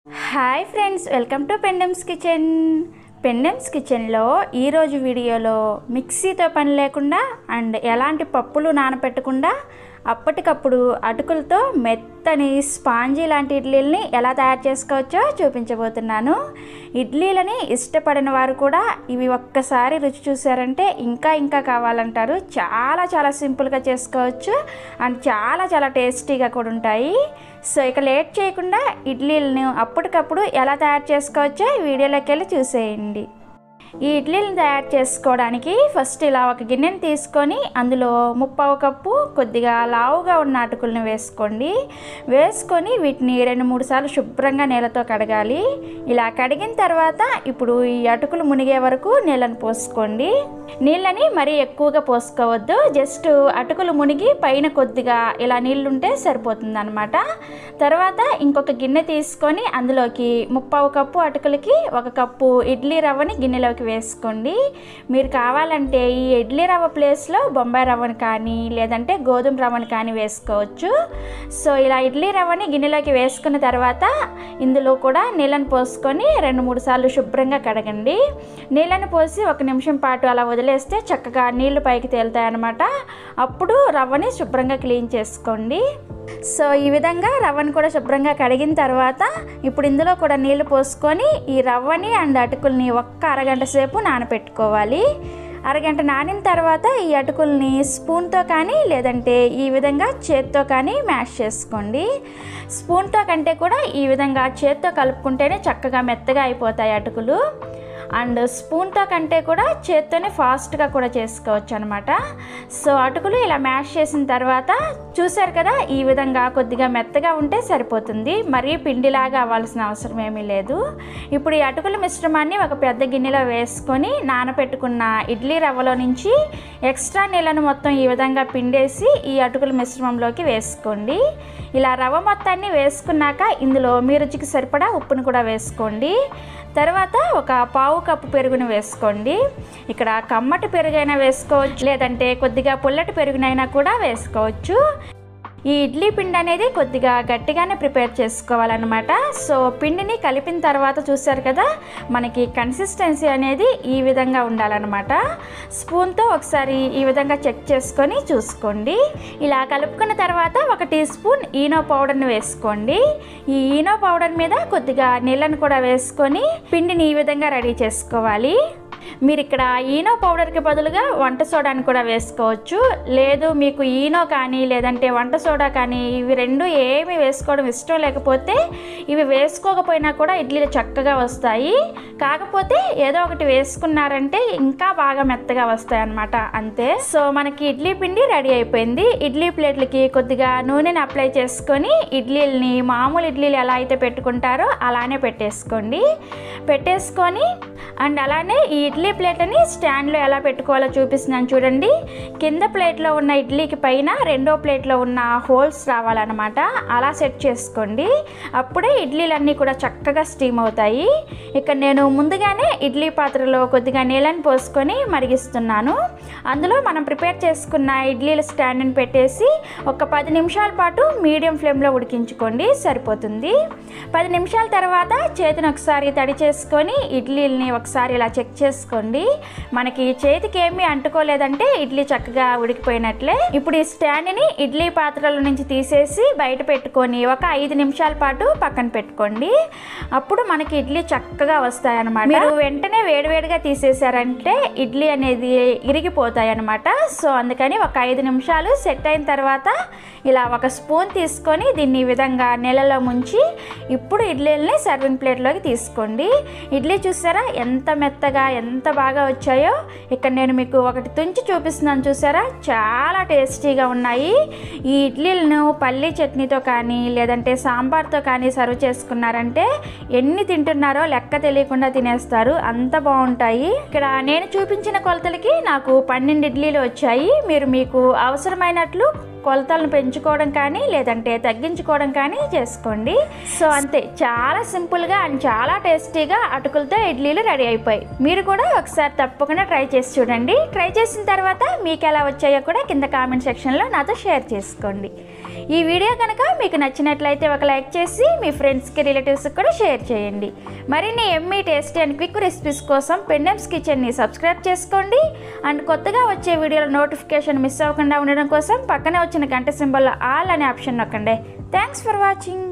Hi friends, welcome to పెండమ్స్ kitchen. పెండమ్స్ కిచెన్లో ఈరోజు వీడియోలో మిక్సీతో పని లేకుండా అండ్ ఎలాంటి పప్పులు నానపెట్టకుండా అప్పటికప్పుడు అటుకులతో మెత్తని స్పాంజీ లాంటి ఇడ్లీలని ఎలా తయారు చేసుకోవచ్చో చూపించబోతున్నాను. ఇడ్లీలని ఇష్టపడిన వారు కూడా ఇవి ఒక్కసారి రుచి చూసారంటే ఇంకా కావాలంటారు. చాలా సింపుల్గా చేసుకోవచ్చు అండ్ చాలా టేస్టీగా కూడా ఉంటాయి. సో ఇక లేట్ చేయకుండా ఇడ్లీలను అప్పటికప్పుడు ఎలా తయారు చేసుకోవచ్చో ఈ వీడియోలోకి వెళ్ళి చూసేయండి. ఈ ఇడ్లీలను తయారు చేసుకోవడానికి ఫస్ట్ ఇలా ఒక గిన్నెని తీసుకొని అందులో 1/2 కప్పు కొద్దిగా లావుగా ఉన్న అటుకులను వేసుకొని వీటిని 2-3 సార్లు శుభ్రంగా నీళ్ళతో కడగాలి. ఇలా కడిగిన తర్వాత ఇప్పుడు ఈ అటుకులు మునిగే వరకు నీళ్ళని పోసుకోండి. నీళ్ళని మరీ ఎక్కువగా పోసుకోవద్దు, జస్ట్ అటుకులు మునిగి పైన కొద్దిగా ఇలా నీళ్ళుంటే సరిపోతుంది అన్నమాట. తర్వాత ఇంకొక గిన్నె తీసుకొని అందులోకి 1/2 కప్పు అటుకులకి 1 కప్పు ఇడ్లీ రవ్వని గిన్నెలోకి వేసుకోండి. మీరు కావాలంటే ఈ ఇడ్లీ రవ్వ ప్లేస్లో బొంబాయి రవ్వని కానీ లేదంటే గోధుమ రవ్వని కానీ వేసుకోవచ్చు. సో ఇలా ఇడ్లీ రవ్వని గిన్నెలోకి వేసుకున్న తర్వాత ఇందులో కూడా నీళ్ళని పోసుకొని 2-3 సార్లు శుభ్రంగా కడగండి. నీళ్ళని పోసి 1 నిమిషం పాటు అలా వదిలేస్తే చక్కగా నీళ్లు పైకి తేలుతాయి అన్నమాట. అప్పుడు రవ్వని శుభ్రంగా క్లీన్ చేసుకోండి. సో ఈ విధంగా రవ్వని కూడా శుభ్రంగా కడిగిన తర్వాత ఇప్పుడు ఇందులో కూడా నీళ్లు పోసుకొని ఈ రవ్వని అండ్ అటుకుల్ని ఒక్క అరగంట సేపు నానపెట్టుకోవాలి. అరగంట నానిన తర్వాత ఈ అటుకుల్ని స్పూన్తో కానీ లేదంటే ఈ విధంగా చేత్తో కానీ మ్యాష్ చేసుకోండి. స్పూన్తో కంటే కూడా ఈ విధంగా చేత్తో కలుపుకుంటేనే చక్కగా మెత్తగా అయిపోతాయి అటుకులు. అండ్ స్పూన్తో కంటే కూడా చేత్తోనే ఫాస్ట్గా కూడా చేసుకోవచ్చు అనమాట. సో అటుకులు ఇలా మ్యాష్ చేసిన తర్వాత చూసారు కదా, ఈ విధంగా కొద్దిగా మెత్తగా ఉంటే సరిపోతుంది, మరీ పిండిలాగా అవ్వాల్సిన అవసరం ఏమీ లేదు. ఇప్పుడు ఈ అటుకుల మిశ్రమాన్ని ఒక పెద్ద గిన్నెలో వేసుకొని నానపెట్టుకున్న ఇడ్లీ రవ్వలో నుంచి ఎక్స్ట్రా నీళ్ళను మొత్తం ఈ విధంగా పిండేసి ఈ అటుకుల మిశ్రమంలోకి వేసుకోండి. ఇలా రవ్వ మొత్తాన్ని వేసుకున్నాక ఇందులో మీ రుచికి సరిపడా ఉప్పును కూడా వేసుకోండి. తర్వాత ఒక 1/2 కప్పు పెరుగును వేసుకోండి. ఇక్కడ కమ్మటి పెరుగైనా వేసుకోవచ్చు లేదంటే కొద్దిగా పుల్లటి పెరుగునైనా కూడా వేసుకోవచ్చు. ఈ ఇడ్లీ పిండి అనేది కొద్దిగా గట్టిగానే ప్రిపేర్ చేసుకోవాలన్నమాట. సో పిండిని కలిపిన తర్వాత చూసారు కదా, మనకి కన్సిస్టెన్సీ అనేది ఈ విధంగా ఉండాలన్నమాట. స్పూన్తో ఒకసారి ఈ విధంగా చెక్ చేసుకొని చూసుకోండి. ఇలా కలుపుకున్న తర్వాత 1 టీ స్పూన్ ఈనో పౌడర్ని వేసుకోండి. ఈ ఈనో పౌడర్ మీద కొద్దిగా నీళ్ళను కూడా వేసుకొని పిండిని ఈ విధంగా రెడీ చేసుకోవాలి. మీరు ఇక్కడ ఈనో పౌడర్కి బదులుగా వంట సోడాని కూడా వేసుకోవచ్చు. లేదు మీకు ఈనో కానీ లేదంటే వంట సోడా కానీ ఇవి రెండు ఏమి వేసుకోవడం ఇష్టం లేకపోతే ఇవి వేసుకోకపోయినా కూడా ఇడ్లీలు చక్కగా వస్తాయి. కాకపోతే ఏదో ఒకటి వేసుకున్నారంటే ఇంకా బాగా మెత్తగా వస్తాయి అన్నమాట, అంతే. సో మనకి ఇడ్లీ పిండి రెడీ అయిపోయింది. ఇడ్లీ ప్లేట్లకి కొద్దిగా నూనెని అప్లై చేసుకొని ఇడ్లీలని మామూలు ఇడ్లీలు ఎలా అయితే పెట్టుకుంటారో అలానే పెట్టేసుకొని అండ్ అలానే ఈ ఇడ్లీ ప్లేట్ని స్టాండ్లో ఎలా పెట్టుకోవాలో చూపిస్తున్నాను చూడండి. కింద ప్లేట్లో ఉన్న ఇడ్లీకి పైన రెండో ప్లేట్లో ఉన్న హోల్స్ రావాలన్నమాట, అలా సెట్ చేసుకోండి. అప్పుడే ఇడ్లీలన్నీ కూడా చక్కగా స్టీమ్ అవుతాయి. ఇక్కడ నేను ముందుగానే ఇడ్లీ పాత్రలో కొద్దిగా నీళ్ళని పోసుకొని మరిగిస్తున్నాను. అందులో మనం ప్రిపేర్ చేసుకున్న ఇడ్లీల స్టాండ్ని పెట్టేసి ఒక 10 నిమిషాల పాటు మీడియం ఫ్లేమ్లో ఉడికించుకోండి, సరిపోతుంది. 10 నిమిషాల తర్వాత చేతిని ఒకసారి తడి చేసుకొని ఇడ్లీలని ఒకసారి ఇలా చెక్ చేసుకోండి. మనకి చేతికి ఏమీ అంటుకోలేదంటే ఇడ్లీ చక్కగా ఉడికిపోయినట్లే. ఇప్పుడు ఈ స్టాండ్ని ఇడ్లీ పాత్రల నుంచి తీసేసి బయట పెట్టుకొని ఒక 5 నిమిషాల పాటు పక్కన పెట్టుకోండి. అప్పుడు మనకి ఇడ్లీ చక్కగా వస్తాయి అన్నమాట. మీరు వెంటనే వేడివేడిగా తీసేసారంటే ఇడ్లీ అనేది ఇరిగిపోతాయి అన్నమాట. సో అందుకని ఒక 5 నిమిషాలు సెట్ అయిన తర్వాత ఇలా ఒక స్పూన్ తీసుకొని దీన్ని ఈ విధంగా నీళ్ళలో ముంచి ఇప్పుడు ఇడ్లీలని సర్వింగ్ ప్లేట్లోకి తీసుకోండి. ఇడ్లీ చూసారా ఎంత మెత్తగా ఎంత బాగా వచ్చాయో. ఇక్కడ నేను మీకు ఒకటి తుంచి చూపిస్తున్నాను చూసారా, చాలా టేస్టీగా ఉన్నాయి. ఈ ఇడ్లీలను పల్లీ చట్నీతో కానీ లేదంటే సాంబార్తో కానీ సర్వ్ చేసుకున్నారంటే ఎన్ని తింటున్నారో లెక్క తెలియకుండా తినేస్తారు, అంత బాగుంటాయి. ఇక్కడ నేను చూపించిన కొలతలకి నాకు 12 ఇడ్లీలు వచ్చాయి. మీరు మీకు అవసరమైనట్లు కొలతలను పెంచుకోవడం కానీ లేదంటే తగ్గించుకోవడం కానీ చేసుకోండి. సో అంతే, చాలా సింపుల్గా అండ్ చాలా టేస్టీగా అటుకులతో ఇడ్లీలు రెడీ అయిపోయాయి. మీరు కూడా ఒకసారి తప్పకుండా ట్రై చేసి చూడండి. ట్రై చేసిన తర్వాత మీకు ఎలా వచ్చాయో కూడా కింద కామెంట్ సెక్షన్లో నాతో షేర్ చేసుకోండి. ఈ వీడియో కనుక మీకు నచ్చినట్లయితే ఒక లైక్ చేసి మీ ఫ్రెండ్స్కి రిలేటివ్స్కి కూడా షేర్ చేయండి. మరిన్ని Emmy tasty and quick recipes కోసం పెండెమ్స్ కిచెన్ని సబ్స్క్రైబ్ చేసుకోండి. అండ్ కొత్తగా వచ్చే వీడియోల నోటిఫికేషన్ మిస్ అవ్వకుండా ఉండడం కోసం పక్కనే వచ్చిన గంట సింబల్లో ఆల్ అనే ఆప్షన్ నొక్కండి. Thanks for watching.